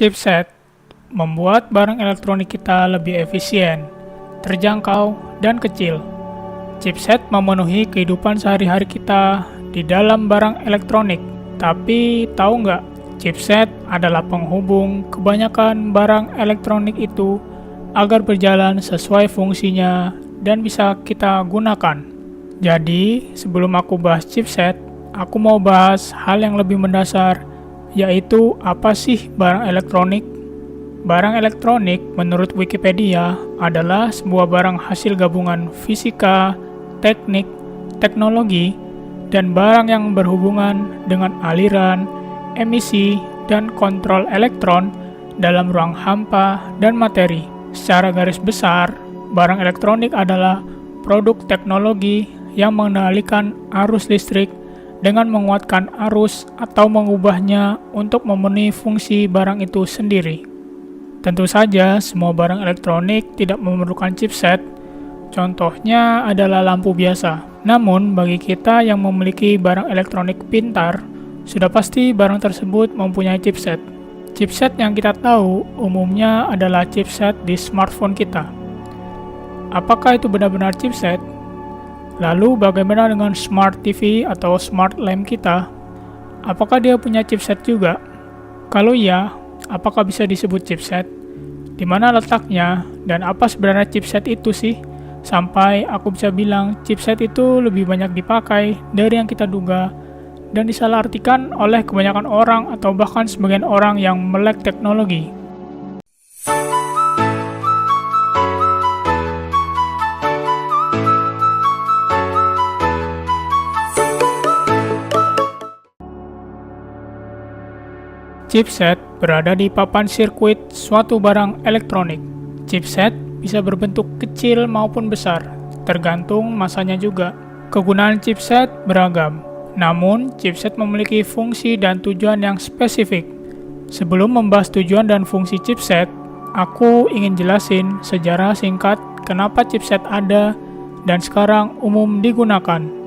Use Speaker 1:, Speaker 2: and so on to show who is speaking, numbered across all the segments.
Speaker 1: Chipset membuat barang elektronik kita lebih efisien, terjangkau, dan kecil. Chipset memenuhi kehidupan sehari-hari kita di dalam barang elektronik. Tapi tahu nggak, chipset adalah penghubung kebanyakan barang elektronik itu agar berjalan sesuai fungsinya dan bisa kita gunakan. Jadi, sebelum aku bahas chipset, aku mau bahas hal yang lebih mendasar, yaitu apa sih barang elektronik? Barang elektronik menurut Wikipedia adalah sebuah barang hasil gabungan fisika, teknik, teknologi, dan barang yang berhubungan dengan aliran, emisi, dan kontrol elektron dalam ruang hampa dan materi. Secara garis besar, barang elektronik adalah produk teknologi yang mengendalikan arus listrik dengan menguatkan arus atau mengubahnya untuk memenuhi fungsi barang itu sendiri. Tentu saja, semua barang elektronik tidak memerlukan chipset. Contohnya adalah lampu biasa. Namun, bagi kita yang memiliki barang elektronik pintar, sudah pasti barang tersebut mempunyai chipset. Chipset yang kita tahu umumnya adalah chipset di smartphone kita. Apakah itu benar-benar chipset? Lalu bagaimana dengan smart TV atau smart lamp kita? Apakah dia punya chipset juga? Kalau iya, apakah bisa disebut chipset? Di mana letaknya? Dan apa sebenarnya chipset itu sih? Sampai aku bisa bilang chipset itu lebih banyak dipakai dari yang kita duga dan disalahartikan oleh kebanyakan orang atau bahkan sebagian orang yang melek teknologi. Chipset berada di papan sirkuit suatu barang elektronik. Chipset bisa berbentuk kecil maupun besar, tergantung masanya juga. Kegunaan chipset beragam, namun chipset memiliki fungsi dan tujuan yang spesifik. Sebelum membahas tujuan dan fungsi chipset, aku ingin jelasin sejarah singkat kenapa chipset ada dan sekarang umum digunakan.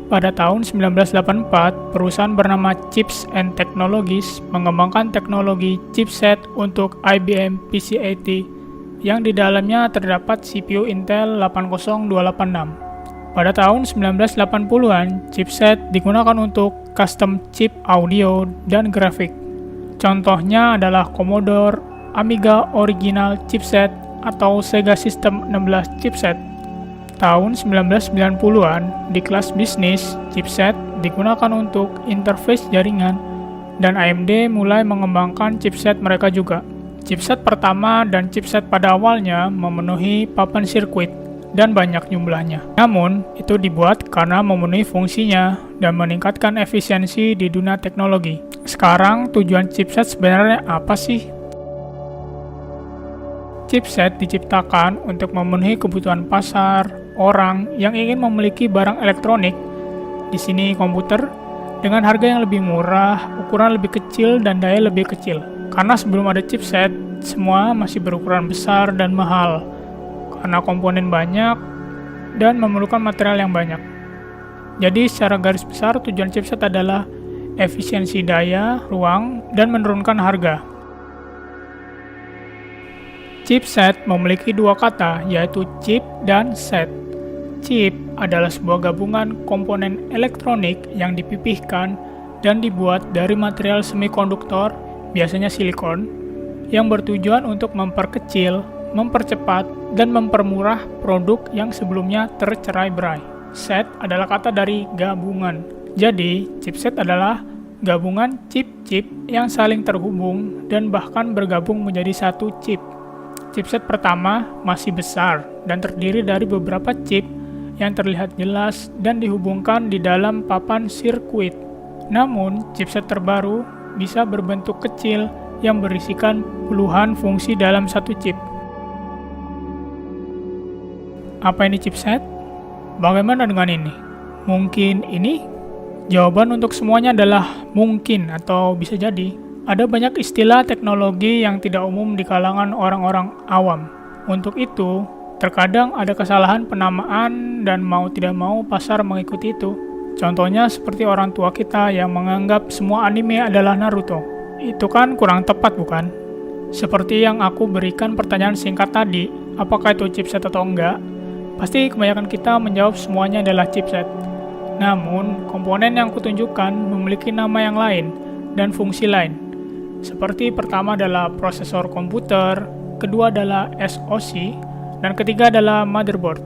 Speaker 1: Pada tahun 1984, perusahaan bernama Chips and Technologies mengembangkan teknologi chipset untuk IBM PC-80 yang di dalamnya terdapat CPU Intel 80286. Pada tahun 1980-an, chipset digunakan untuk custom chip audio dan grafik. Contohnya adalah Commodore, Amiga Original Chipset, atau Sega System 16 Chipset. Tahun 1990-an, di kelas bisnis, chipset digunakan untuk interface jaringan, dan AMD mulai mengembangkan chipset mereka juga. Chipset pertama dan chipset pada awalnya memenuhi papan sirkuit, dan banyak jumlahnya. Namun, itu dibuat karena memenuhi fungsinya dan meningkatkan efisiensi di dunia teknologi. Sekarang, tujuan chipset sebenarnya apa sih? Chipset diciptakan untuk memenuhi kebutuhan pasar, orang yang ingin memiliki barang elektronik, di sini komputer, dengan harga yang lebih murah, ukuran lebih kecil, dan daya lebih kecil. Karena sebelum ada chipset, semua masih berukuran besar dan mahal, karena komponen banyak dan memerlukan material yang banyak. Jadi secara garis besar tujuan chipset adalah efisiensi daya, ruang, dan menurunkan harga. Chipset memiliki dua kata, yaitu chip dan set. Chip adalah sebuah gabungan komponen elektronik yang dipipihkan dan dibuat dari material semikonduktor, biasanya silikon, yang bertujuan untuk memperkecil, mempercepat, dan mempermurah produk yang sebelumnya tercerai-berai. Set adalah kata dari gabungan. Jadi, chipset adalah gabungan chip-chip yang saling terhubung dan bahkan bergabung menjadi satu chip. Chipset pertama masih besar dan terdiri dari beberapa chip yang terlihat jelas dan dihubungkan di dalam papan sirkuit. Namun, chipset terbaru bisa berbentuk kecil yang berisikan puluhan fungsi dalam satu chip. Apa ini chipset? Bagaimana dengan ini? Mungkin ini? Jawaban untuk semuanya adalah mungkin atau bisa jadi. Ada banyak istilah teknologi yang tidak umum di kalangan orang-orang awam. Untuk itu, terkadang ada kesalahan penamaan dan mau tidak mau pasar mengikuti itu. Contohnya seperti orang tua kita yang menganggap semua anime adalah Naruto. Itu kan kurang tepat, bukan? Seperti yang aku berikan pertanyaan singkat tadi, apakah itu chipset atau enggak? Pasti kebanyakan kita menjawab semuanya adalah chipset. Namun, komponen yang kutunjukkan memiliki nama yang lain dan fungsi lain. Seperti pertama adalah prosesor komputer, kedua adalah SoC, dan ketiga adalah motherboard.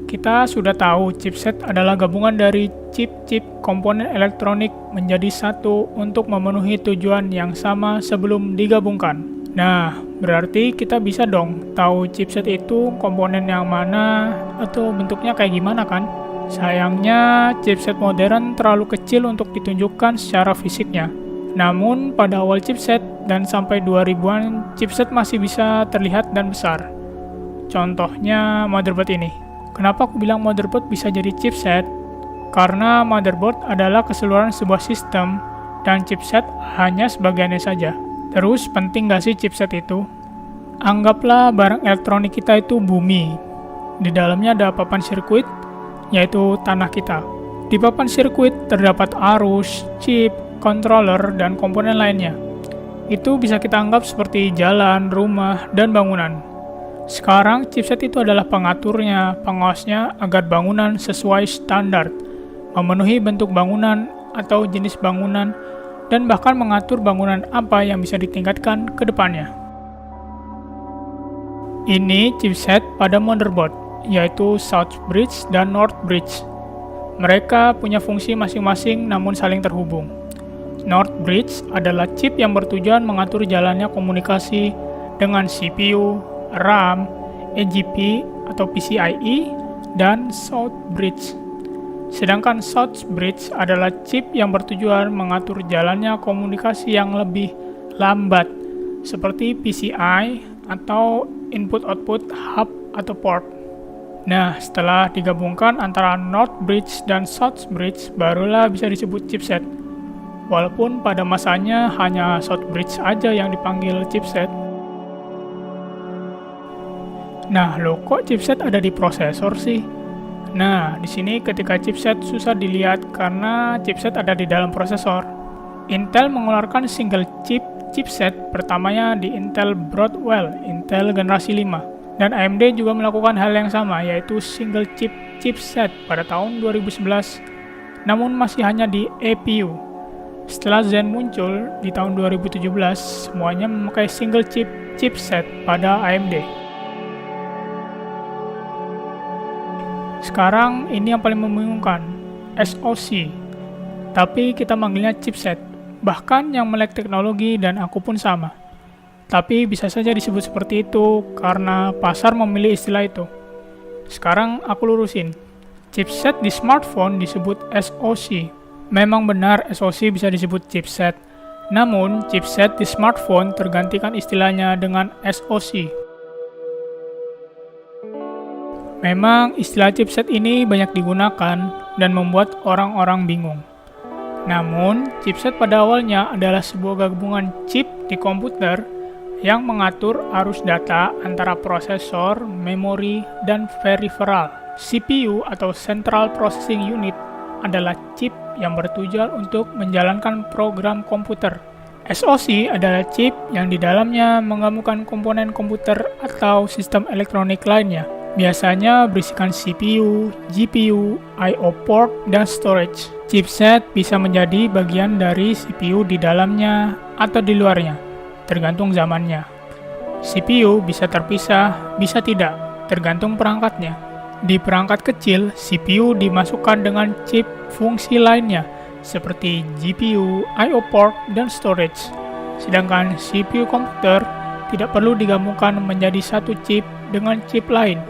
Speaker 1: Kita sudah tahu chipset adalah gabungan dari chip-chip komponen elektronik menjadi satu untuk memenuhi tujuan yang sama sebelum digabungkan. Nah, berarti kita bisa dong tahu chipset itu komponen yang mana atau bentuknya kayak gimana kan? Sayangnya, chipset modern terlalu kecil untuk ditunjukkan secara fisiknya. Namun, pada awal chipset dan sampai 2000-an, chipset masih bisa terlihat dan besar. Contohnya motherboard ini. Kenapa aku bilang motherboard bisa jadi chipset? Karena motherboard adalah keseluruhan sebuah sistem, dan chipset hanya sebagiannya saja. Terus, penting nggak sih chipset itu? Anggaplah barang elektronik kita itu bumi. Di dalamnya ada papan sirkuit, yaitu tanah kita. Di papan sirkuit terdapat arus, chip, controller, dan komponen lainnya. Itu bisa kita anggap seperti jalan, rumah, dan bangunan. Sekarang, chipset itu adalah pengaturnya, pengawasnya agar bangunan sesuai standar, memenuhi bentuk bangunan atau jenis bangunan, dan bahkan mengatur bangunan apa yang bisa ditingkatkan ke depannya. Ini chipset pada motherboard, yaitu South Bridge dan North Bridge. Mereka punya fungsi masing-masing namun saling terhubung. North Bridge adalah chip yang bertujuan mengatur jalannya komunikasi dengan CPU, RAM, eGPU atau PCIe, dan South Bridge. Sedangkan South Bridge adalah chip yang bertujuan mengatur jalannya komunikasi yang lebih lambat, seperti PCI atau Input-Output Hub atau port. Nah, setelah digabungkan antara North Bridge dan South Bridge, barulah bisa disebut chipset. Walaupun pada masanya hanya South Bridge aja yang dipanggil chipset. Nah, loh kok chipset ada di prosesor sih? Nah, di sini ketika chipset susah dilihat karena chipset ada di dalam prosesor. Intel mengeluarkan single chipset pertamanya di Intel Broadwell, Intel generasi 5. Dan AMD juga melakukan hal yang sama, yaitu single chipset pada tahun 2011, namun masih hanya di APU. Setelah Zen muncul di tahun 2017, semuanya memakai single chipset pada AMD. Sekarang ini yang paling membingungkan, SoC. Tapi kita manggilnya chipset. Bahkan yang melek teknologi dan aku pun sama. Tapi bisa saja disebut seperti itu karena pasar memilih istilah itu. Sekarang aku lurusin. Chipset di smartphone disebut SoC. Memang benar SoC bisa disebut chipset. Namun, chipset di smartphone tergantikan istilahnya dengan SoC. Memang istilah chipset ini banyak digunakan dan membuat orang-orang bingung. Namun, chipset pada awalnya adalah sebuah gabungan chip di komputer yang mengatur arus data antara prosesor, memori, dan peripheral. CPU atau Central Processing Unit adalah chip yang bertujuan untuk menjalankan program komputer. SoC adalah chip yang di dalamnya menggabungkan komponen komputer atau sistem elektronik lainnya. Biasanya berisikan CPU, GPU, I/O port, dan storage. Chipset bisa menjadi bagian dari CPU di dalamnya atau di luarnya, tergantung zamannya. CPU bisa terpisah, bisa tidak, tergantung perangkatnya. Di perangkat kecil, CPU dimasukkan dengan chip fungsi lainnya, seperti GPU, I/O port, dan storage. Sedangkan CPU komputer tidak perlu digabungkan menjadi satu chip dengan chip lain,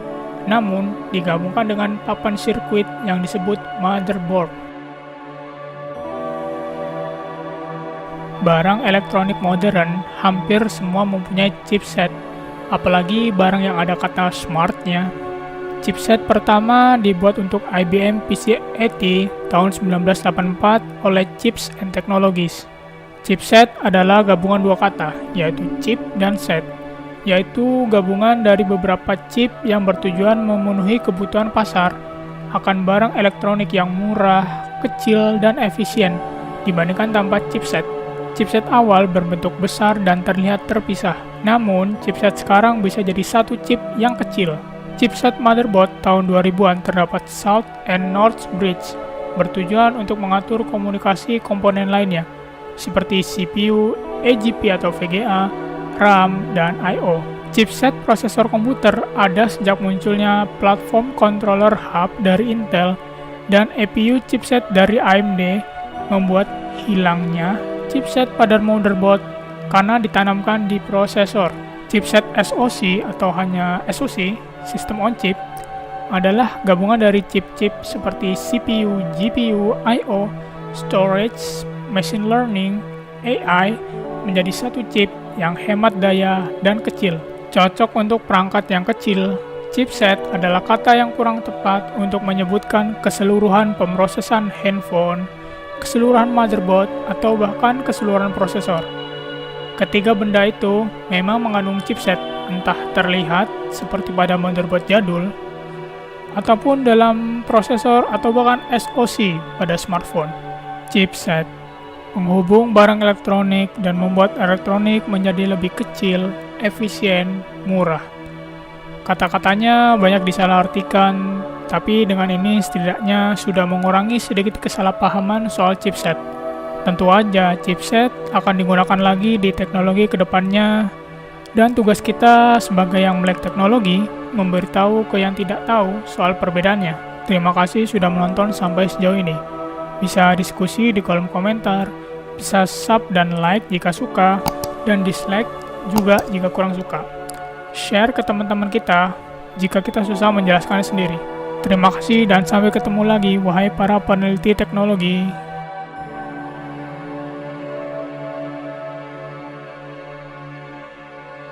Speaker 1: namun digabungkan dengan papan sirkuit yang disebut motherboard. Barang elektronik modern hampir semua mempunyai chipset, apalagi barang yang ada kata smart-nya. Chipset pertama dibuat untuk IBM PC-80 tahun 1984 oleh Chips and Technologies. Chipset adalah gabungan dua kata, yaitu chip dan set, yaitu gabungan dari beberapa chip yang bertujuan memenuhi kebutuhan pasar akan barang elektronik yang murah, kecil, dan efisien dibandingkan tanpa chipset. Chipset awal berbentuk besar dan terlihat terpisah. Namun, chipset sekarang bisa jadi satu chip yang kecil. Chipset motherboard tahun 2000-an terdapat South and North Bridge, bertujuan untuk mengatur komunikasi komponen lainnya, seperti CPU, eGPU atau VGA, RAM, dan I/O. Chipset prosesor komputer ada sejak munculnya platform controller hub dari Intel dan APU chipset dari AMD membuat hilangnya chipset pada motherboard karena ditanamkan di prosesor. Chipset SoC atau hanya SoC, System on Chip, adalah gabungan dari chip-chip seperti CPU, GPU, I/O, storage, machine learning, AI menjadi satu chip yang hemat daya dan kecil. Cocok untuk perangkat yang kecil, chipset adalah kata yang kurang tepat untuk menyebutkan keseluruhan pemrosesan handphone, keseluruhan motherboard, atau bahkan keseluruhan prosesor. Ketiga benda itu memang mengandung chipset, entah terlihat seperti pada motherboard jadul, ataupun dalam prosesor atau bahkan SoC pada smartphone. Chipset menghubung barang elektronik dan membuat elektronik menjadi lebih kecil, efisien, murah. Kata-katanya banyak disalahartikan, tapi dengan ini setidaknya sudah mengurangi sedikit kesalahpahaman soal chipset. Tentu aja, chipset akan digunakan lagi di teknologi kedepannya, dan tugas kita sebagai yang melek teknologi memberitahu ke yang tidak tahu soal perbedaannya. Terima kasih sudah menonton sampai sejauh ini. Bisa diskusi di kolom komentar, bisa sub dan like jika suka, dan dislike juga jika kurang suka. Share ke teman-teman kita jika kita susah menjelaskannya sendiri. Terima kasih dan sampai ketemu lagi, wahai para peneliti teknologi.